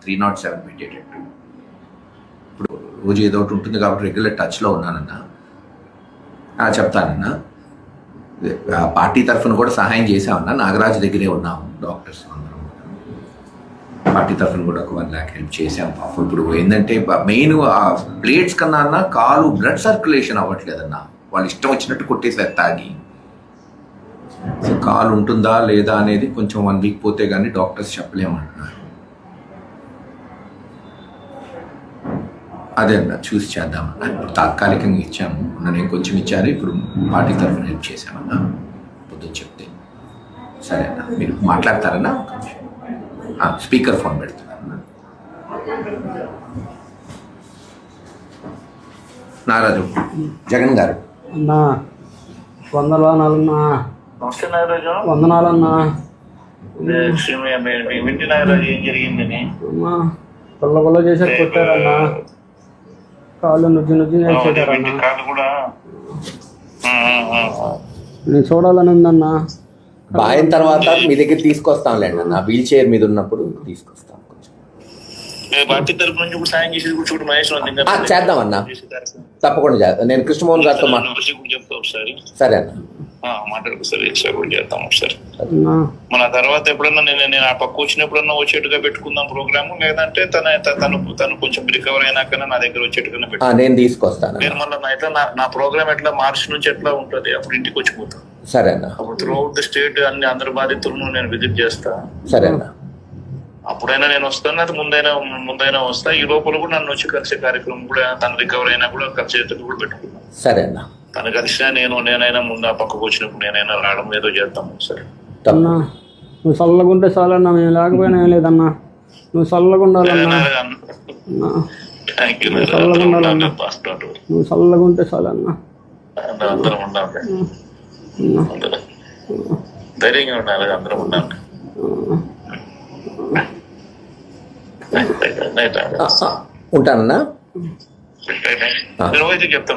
307 పెట్టేటట్టు. ఇప్పుడు రోజు ఏదో ఒకటి ఉంటుంది కాబట్టి రెగ్యులర్ టచ్లో ఉన్నానన్నా. చెప్తానన్నా. పార్టీ తరఫున కూడా సహాయం చేసామన్నా. నాగరాజు దగ్గరే ఉన్నాము డాక్టర్స్ అందరం. పార్టీ తరఫున కూడా ఒక 1 lakh హెల్ప్ చేసాం పాపం. ఇప్పుడు ఏంటంటే మెయిన్ ఆ ప్లేట్స్ కన్నా అన్న కాలు బ్లడ్ సర్క్యులేషన్ అవ్వట్లేదన్నా. వాళ్ళు ఇష్టం వచ్చినట్టు కొట్టేసారు తాగి. సో కాలు ఉంటుందా లేదా అనేది కొంచెం 1 week పోతే కానీ డాక్టర్స్ చెప్పలేమంటున్నారు. అదే అన్న చూసి చేద్దామన్నా. ఇప్పుడు తాత్కాలికంగా ఇచ్చాము. నేను కొంచెం ఇచ్చారు, ఇప్పుడు పార్టీ తరఫున హెల్ప్ చేశామన్నా పొద్దున్న చెప్తే. సరే అన్న, మీరు మాట్లాడతారన్నా? Speaker phone పెడుతున్నారన్నా. నారాజు జగన్ గారు అన్నా, వందనాలన్నా. నమస్తే నాగరాజు. వందనాలన్నా. వింటి నాగరాజు, ఏం జరిగిందని? అమ్మా కొల్ల చేసారు, కొట్టారన్నా. కాళ్ళు నుజ్జు చేసారన్నా. కాళ్ళు కూడా నేను చూడాలని ఉందన్నా. బాయిన తర్వాత మీ దగ్గర తీసుకొస్తాంలేండి అన్న. వీల్ చైర్ మీద ఉన్నప్పుడు తీసుకొస్తాం. కొంచెం పార్టీ తరపు నుంచి కూడా సాయం చేసేది కూడా చూడు మహేష్ చేద్దామన్నా, తప్పకుండా చేద్దాం. నేను కృష్ణమోహన్ గారితో చెప్తా ఒకసారి. సరే అన్న, మాట్లాడుకోసారి ఎక్స్ట్రా కూడా చేద్దాం ఒకసారి. మన తర్వాత ఎప్పుడన్నా నేను ఆ పక్క వచ్చినప్పుడన్నా వచ్చేట్టుగా పెట్టుకుందాం ప్రోగ్రామ్. లేదంటే తను కొంచెం రికవర్ అయినాకన్నా నా దగ్గర వచ్చేట్టుగా పెట్టు. నేను తీసుకొస్తాను. నేను మళ్ళీ నా ప్రోగ్రామ్ ఎట్లా మార్చి నుంచి ఎట్లా ఉంటుంది, అప్పుడు ఇంటికి వచ్చిపోతాను. సరే అన్న. అప్పుడు త్రూ అవుట్ ద స్టేట్ అందరి బాధితులను నేను విజిట్ చేస్తా. సరే అన్న. అప్పుడైనా నేను వస్తాను, అది ముందైనా వస్తా. ఈ లోపల కూడా నన్ను వచ్చి కలిసే కార్యక్రమం కూడా, తను రికవర్ అయినా కూడా కలిసేట్టుగా కూడా పెట్టుకున్నాను. సరే అన్న. తను కలిసినా నేనైనా ముందు ఆ పక్కకు వచ్చినప్పుడు నేనైనా రావడం ఏదో చేద్దాం సరే. అన్నా నువ్వు చల్లగుంటే చాలన్నా, మేము లేకపోయినా ఏం లేదన్నా. నువ్వు చల్లగా ఉండాలన్నా. చల్లగా ఉండాలన్నా. నువ్వు చల్లగా ఉంటే చాలన్నా. అందరం ఉండాలి, ధైర్యంగా ఉండాలి, అందరం ఉండాలి. ఉంటానన్నా. చెప్తాను.